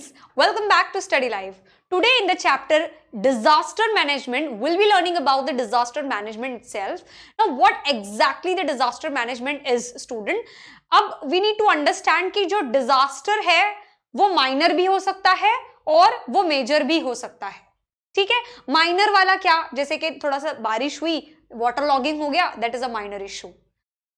students, welcome back to Study Life. Today in the chapter Disaster Management, we'll be learning about the disaster management itself. Now what exactly the disaster management is, student? अब we need to understand कि जो disaster है वो minor भी हो सकता है और वो major भी हो सकता है. ठीक है, माइनर वाला क्या, जैसे कि थोड़ा सा बारिश हुई, वाटर लॉगिंग हो गया, that is a minor issue.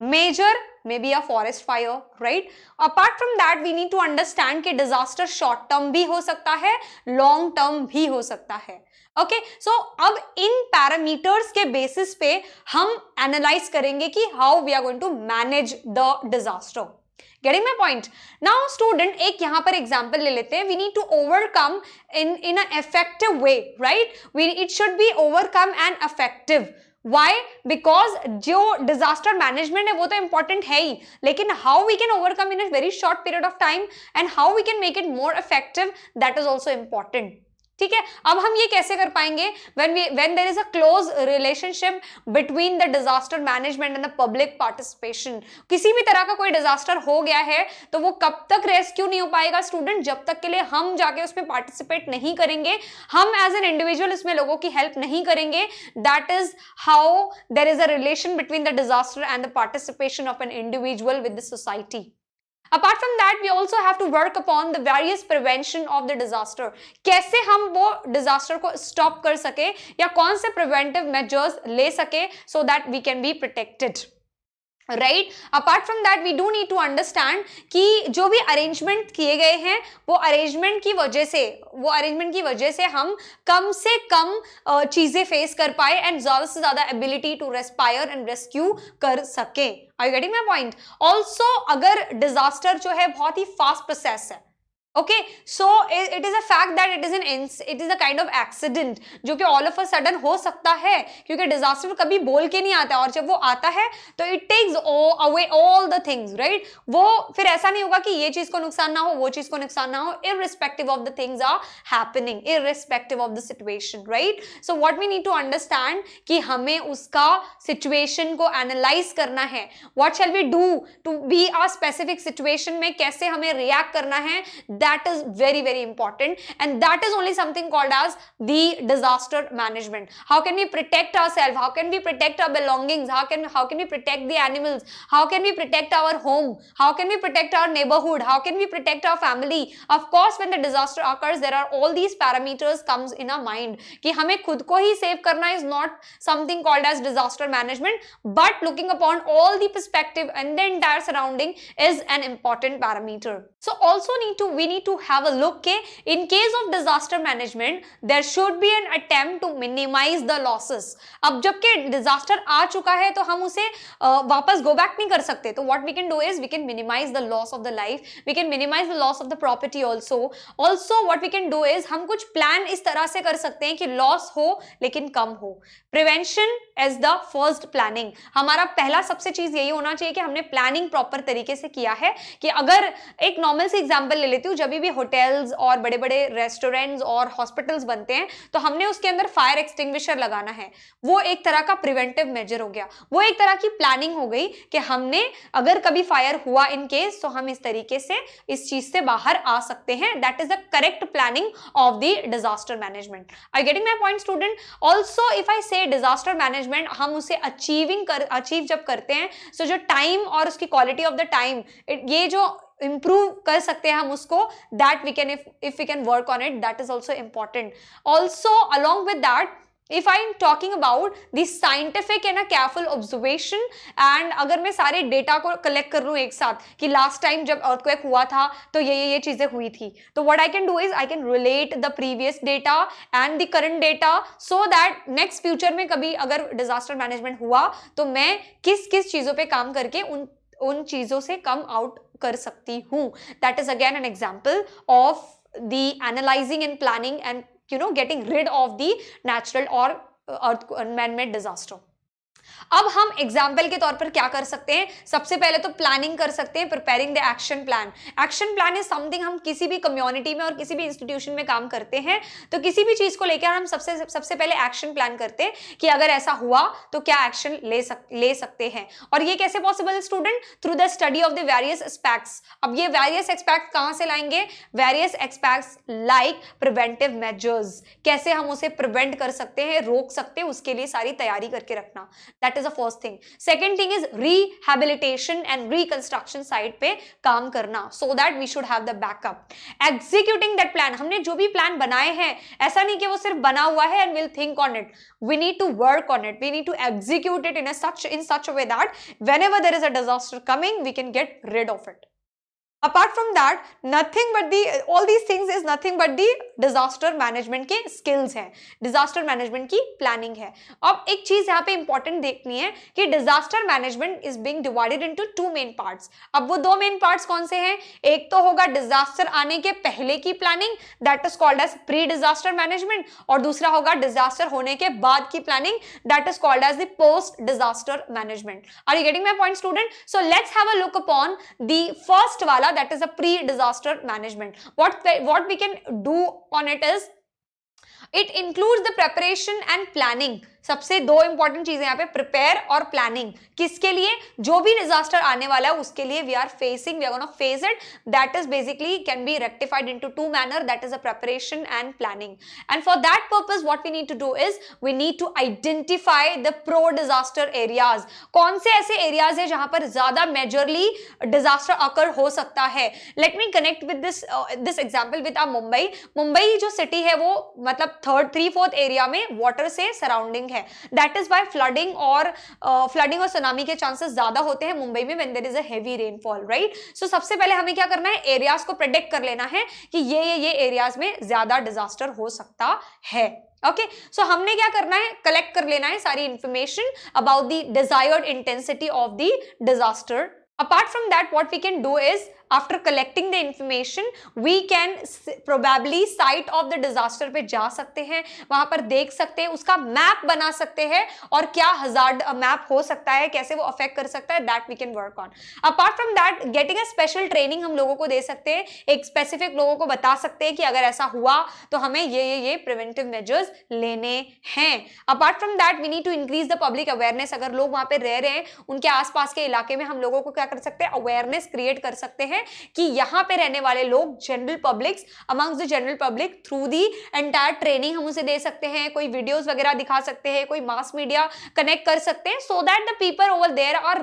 Major may be a forest fire, right. Apart from that we need to understand कि डिजास्टर शॉर्ट टर्म भी हो सकता है, लॉन्ग टर्म भी हो सकता है. ओके, सो अब इन पैरामीटर्स के बेसिस पे हम एनालाइज करेंगे कि how we are going to manage the disaster. Getting my point? Now student, एक यहाँ पर एग्जाम्पल ले लेते हैं. We need to overcome in an effective way, right? It should be overcome and effective. Why? Because जो disaster management है वो तो important है ही, लेकिन how we can overcome in a very short period of time and how we can make it more effective, that is also important. ठीक है, अब हम ये कैसे कर पाएंगे when there is a close relationship between the disaster management and the public participation. किसी भी तरह का कोई डिजास्टर हो गया है तो वो कब तक रेस्क्यू नहीं हो पाएगा स्टूडेंट, जब तक के लिए हम जाके उसमें पार्टिसिपेट नहीं करेंगे, हम एज एन इंडिविजुअल इसमें लोगों की हेल्प नहीं करेंगे. That is how there is a relation between the disaster and the participation of an individual with the society. Apart from that, we also have to work upon the various prevention of the disaster. कैसे हम वो disaster को stop कर सके या कौन से preventive measures ले सके so that we can be protected. Right. Apart from that we do need to understand कि जो भी अरेंजमेंट किए गए हैं वो अरेंजमेंट की वजह से हम कम से कम चीजें फेस कर पाए एंड ज्यादा से ज्यादा ability to respire and rescue कर सके. Are you getting my point? Also अगर डिजास्टर जो है बहुत ही फास्ट प्रोसेस है, okay, so it is a fact that it is a kind of accident जो कि all of a sudden हो सकता है, क्योंकि disaster कभी बोल के नहीं आता और जब वो आता है तो it takes away all the things, right? वो फिर ऐसा नहीं होगा कि ये चीज को नुकसान ना हो, वो चीज को नुकसान ना हो, irrespective of the things are happening, irrespective of the situation, right? So what we need to understand कि हमें उसका situation को analyze करना है. What shall we do to be a specific situation में कैसे हमें react करना है, that is very very important, and that is only something called as the disaster management. How can we protect ourselves? How can we protect our belongings? How can we protect the animals? How can we protect our home? How can we protect our neighborhood? How can we protect our family? Of course, when the disaster occurs, there are all these parameters comes in our mind कि हमें खुद को ही save करना is not something called as disaster management, but looking upon all the perspective and the entire surrounding is an important parameter. So also we need to have a look के in case of disaster management there should be an attempt to minimize the losses. अब जबकि disaster आ चुका है तो हम उसे वापस go back नहीं कर सकते, तो what we can do is we can minimize the loss of the life, we can minimize the loss of the property also what we can do is हम कुछ plan इस तरह से कर सकते हैं कि loss हो लेकिन कम हो. Prevention as the first planning. हमारा पहला सबसे चीज यही होना चाहिए कि हमने प्लानिंग प्रॉपर तरीके से किया है. कि अगर एक नॉर्मल सी एग्जांपल ले लेती हूँ, जब भी होटल्स और बड़े बड़े रेस्टोरेंट्स और हॉस्पिटल्स बनते हैं तो हमने उसके अंदर फायर एक्सटिंग्विशर लगाना है, वो एक तरह का प्रिवेंटिव मेजर हो गया, वो एक तरह की प्लानिंग हो गई कि हमने अगर कभी फायर हुआ इन केस तो हम इस तरीके से इस चीज से बाहर आ सकते हैं. That is the correct planning of the disaster management. Are you getting my point student? Also if I say disaster management, हम उसे अचीव जब करते हैं, सो जो टाइम और उसकी क्वालिटी ऑफ द टाइम, ये जो improve कर सकते हैं हम उसको, that we can if we can work on it, that is also important. Also along with that, if I am talking about the scientific and a careful observation, and अगर मैं सारे डेटा को collect कर लूँ एक साथ कि last time जब अर्थक्वेक हुआ था तो ये चीजें हुई थी, तो what I can do is I can relate the previous data and the current data so that next future में कभी अगर disaster management हुआ तो मैं किस किस चीजों पे काम करके उन चीजों से कम आउट कर सकती हूँ. That is again an example of the analyzing and planning and getting rid of the natural or man-made disaster. अब हम एग्जाम्पल के तौर पर क्या कर सकते हैं, सबसे पहले तो प्लानिंग कर सकते हैं, preparing the action plan. Action plan is something हम किसी भी कम्युनिटी में और किसी भी इंस्टीट्यूशन में काम करते हैं तो किसी भी चीज को लेकर हम सबसे पहले एक्शन प्लान करते हैं कि अगर ऐसा हुआ तो क्या एक्शन ले सकते हैं। और ये कैसे पॉसिबल है student, through the study of the various aspects. अब ये वेरियस एस्पेक्ट्स कहां से लाएंगे, various aspects like preventive measures, कैसे हम उसे प्रिवेंट कर सकते हैं, रोक सकते हैं, उसके लिए सारी तैयारी करके रखना। That is the first thing. Second thing is rehabilitation and reconstruction side पे काम करना, so that we should have the backup. Executing that plan, हमने जो भी प्लान बनाए हैं ऐसा नहीं कि वो सिर्फ बना हुआ है and will think on it, we need to work on it, we need to execute it in such a way that whenever there is a disaster coming we can get rid of it. Apart from that, all these things is nothing but the disaster management के skills हैं, disaster management की planning है। अब एक चीज यहाँ पे important देखनी है कि disaster management is being divided into two main parts। अब वो दो main parts कौन से हैं, एक तो होगा disaster आने के पहले की planning, that is called as pre-disaster management, और दूसरा होगा disaster होने के बाद की planning, that is called as the post-disaster management। Are you getting my point, student? So let's have a look upon the first वाला, that is a pre-disaster management. What we can do on it is it includes the preparation and planning। सबसे दो important चीजें यहाँ पे, prepare और planning. किसके लिए, जो भी डिजास्टर आने वाला है उसके लिए we are gonna face it, that is basically can be rectified into two manner, that is a preparation and planning. And for that purpose what we need to do is we need to identify the pro disaster areas. कौन से ऐसे areas है जहां पर ज्यादा majorly disaster अकर हो सकता है। Let me connect with this example with uh Mumbai. Mumbai जो सिटी है वो मतलब 3/4 एरिया में वाटर से सराउंडिंग है, दैट इज बाय फ्लडिंग और सुनामी के चांसेस ज्यादा होते हैं मुंबई में when there is a heavy rainfall, right. So सबसे पहले हमें क्या करना है, एरियाज को प्रेडिक्ट कर लेना है कि ये एरियाज में ज्यादा डिजास्टर हो सकता है। ओके, सो हमने क्या करना है, कलेक्ट कर लेना है सारी information about the desired intensity of the disaster. Apart from that, what we can do is after collecting the information we can probably site of the disaster पे जा सकते हैं, वहां पर देख सकते हैं, उसका मैप बना सकते हैं और क्या हजार्ड मैप हो सकता है, कैसे वो अफेक्ट कर सकता है, that we can work on. Apart from that, getting a special training हम लोगों को दे सकते हैं, एक स्पेसिफिक लोगों को बता सकते हैं कि अगर ऐसा हुआ तो हमें ये प्रिवेंटिव मेजर्स लेने हैं। Apart from that, we need to increase the public awareness। अगर लोग वहां पे रह रहे हैं उनके आसपास के इलाके में हम लोगों को कर सकते हैं, अवेयरनेस क्रिएट कर सकते हैं कि यहां पे रहने वाले लोग general publics, amongst the general public, through the entire training हम उसे दे सकते हैं, कोई वीडियोस वगैरह दिखा सकते हैं, कोई मास मीडिया कनेक्ट कर सकते हैं, so that the people over there are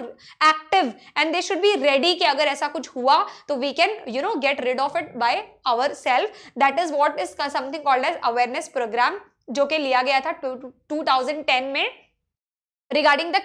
active and they should be ready कि अगर ऐसा कुछ हुआ तो we can get rid of it by our self. That is what is something called as awareness program, जो कि लिया गया था 2010 में regarding the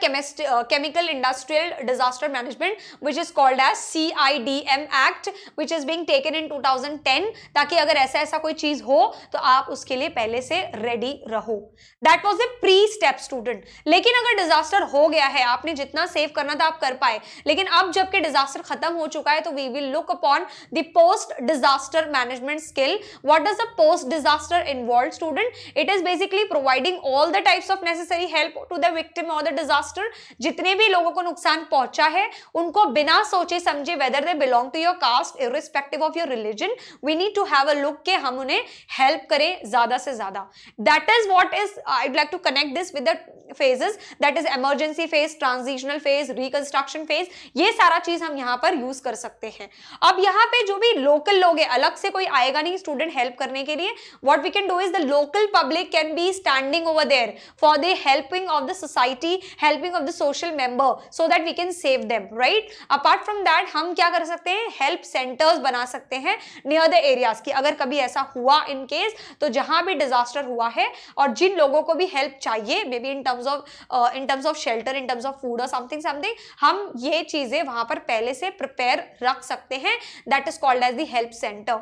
chemical industrial disaster management, which is called as CIDM Act, which is being taken in 2010, ताकि अगर ऐसा कोई चीज हो तो आप उसके लिए पहले से रेडी रहो। That was the pre-step student। लेकिन अगर डिजास्टर हो गया है, आपने जितना सेव करना था आप कर पाए, लेकिन अब जबकि डिजास्टर खत्म हो चुका है तो we will look upon the post disaster management skill। What does the post disaster involve, student? It is basically providing all the types of necessary help to the victim और द डिजास्टर। जितने भी लोगों को नुकसान पहुंचा है उनको बिना सोचे समझे, whether they belong to your caste, irrespective of your religion, we need to have a look के हम उन्हें हेल्प करें ज्यादा से ज्यादा। That is what is I would like to connect this with the phases, that is emergency phase, transitional phase, reconstruction phase। ये सारा चीज हम यहाँ पर यूज कर सकते हैं। अब यहाँ पे जो भी लोकल लोग हैं, अलग से कोई आएगा नहीं स्टूडेंट हेल्प करने के लिए, what we can do is the local public can be standing over there for the helping of the society, helping of the social member, so that we can save them, right? Apart from that, हम क्या कर सकते हैं, help centres बना सकते हैं near the areas की, अगर कभी ऐसा हुआ इन केस तो जहां भी डिजास्टर हुआ है और जिन लोगों को भी हेल्प चाहिए, may be in terms of shelter, in terms of food और समथिंग, हम ये चीजें वहां पर पहले से प्रिपेयर रख सकते हैं। That is called as the help centre.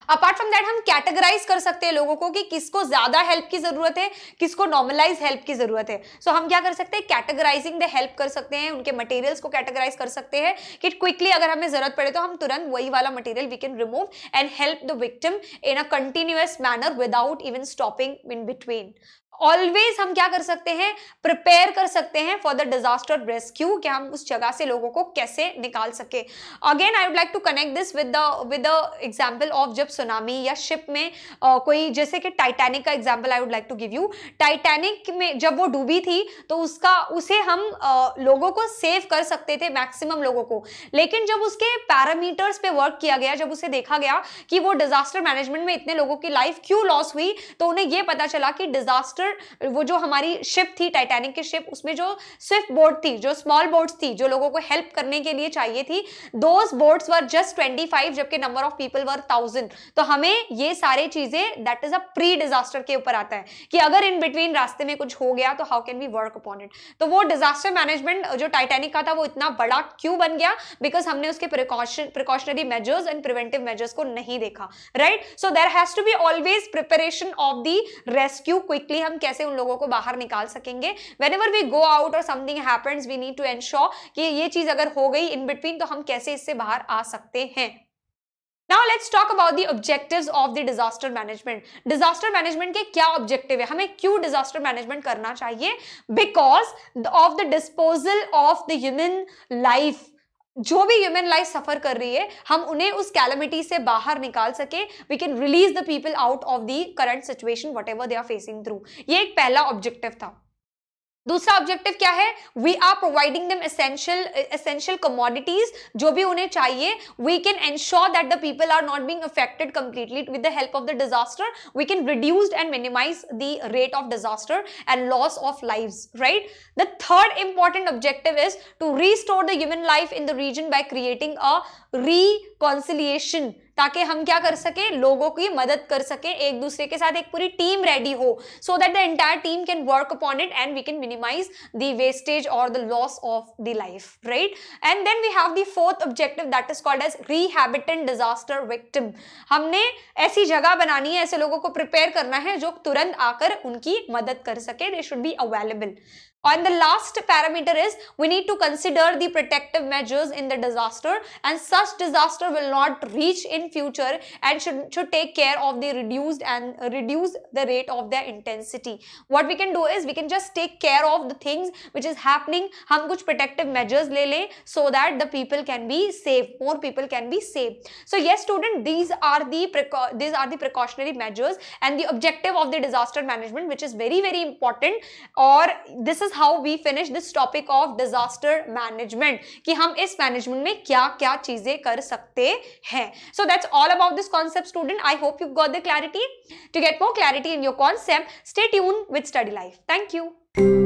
Apart from that हम कैटेगराइज कर सकते हैं लोगों को कि किसको ज्यादा हेल्प की जरूरत है, किसको नॉर्मलाइज हेल्प की जरूरत है। सो हम क्या कर सकते हैं, कैटेगराइजिंग द हेल्प कर सकते हैं, उनके मटेरियल्स को कैटेगराइज कर सकते हैं कि क्विकली अगर हमें जरूरत पड़े तो हम तुरंत वही वाला material we can remove and help the victim in a continuous manner without even stopping in between. Always हम क्या कर सकते हैं, प्रिपेयर कर सकते हैं फॉर द डिजास्टर रेस्क्यू, कि हम उस जगह से लोगों को कैसे निकाल सके। Again I would like to connect this with the example of जब सुनामी या शिप में कोई, जैसे कि टाइटैनिक का example I would like to give you. Titanic में जब वो डूबी थी तो उसे हम लोगों को सेव कर सकते थे, मैक्सिमम लोगों को, लेकिन जब उसके पैरामीटर्स पे वर्क किया गया, जब उसे देखा गया कि वो डिजास्टर मैनेजमेंट में इतने लोगों की लाइफ क्यों लॉस हुई, तो उन्हें यह पता चला कि डिजास्टर, वो जो हमारी शिप थी टाइटैनिक की शिप, उसमें जो स्विफ्ट बोट थी, जो स्मॉल बोट्स थी, जो लोगों को हेल्प करने के लिए चाहिए थी, दोस बोट्स वर जस्ट 25, जबकि नंबर ऑफ पीपल वर 1000। तो हमें ये सारे चीजें, that is a pre disaster के ऊपर आता है कि अगर इन बिटवीन रास्ते में कुछ हो गया तो how can we work upon it. तो वो डिजास्टर मैनेजमेंट जो टाइटैनिक का था वो इतना बड़ा क्यों बन गया, बिकॉज हमने उसके precautionary measures and preventive measures को नहीं देखा, right. So there has to be always preparation of the rescue, quickly हम कैसे उन लोगों को बाहर निकाल सकेंगे। whenever we go out or something happens, we need to ensure कि ये चीज अगर हो गई in between तो हम कैसे इससे बाहर आ सकते हैं। Now let's talk about the objectives of the disaster management. Disaster management के क्या objective है, हमें क्यों disaster management करना चाहिए? Because of the disposal of the human life. जो भी ह्यूमन लाइफ सफर कर रही है, हम उन्हें उस कैलमिटी से बाहर निकाल सके, we can release the people out of the current situation whatever they are facing through. ये एक पहला ऑब्जेक्टिव था। दूसरा ऑब्जेक्टिव क्या है, we are providing them essential commodities, जो भी उन्हें चाहिए, we can ensure that the people are not being affected completely with the help of the disaster, we can reduce and minimise the rate of disaster and loss of lives, right. The third important objective is to restore the human life in the region by creating a reconciliation, ताकि हम क्या कर सके, लोगों की मदद कर सके, एक दूसरे के साथ एक पूरी टीम रेडी हो, so that the entire team can work upon it and we can minimise the wastage और the loss of the life, right. And then we have the fourth objective that is called as rehabilitate disaster victim. हमने ऐसी जगह बनानी है, ऐसे लोगों को prepare करना है जो तुरंत आकर उनकी मदद कर सके, दे should be available. And the last parameter is we need to consider the protective measures in the disaster, and such disaster will not reach in future and should take care of the reduce the rate of their intensity. What we can do is we can just take care of the things which is happening. हम कुछ protective measures ले लें so that the people can be safe, more people can be safe. So yes student, these are the precautionary measures and the objective of the disaster management, which is very very important. और this is how we finish this topic of disaster management, कि हम इस management में क्या क्या चीजें कर सकते हैं। So that's all about this concept student. I hope you've got the clarity. To get more clarity in your concept, stay tuned with Study Life. Thank you.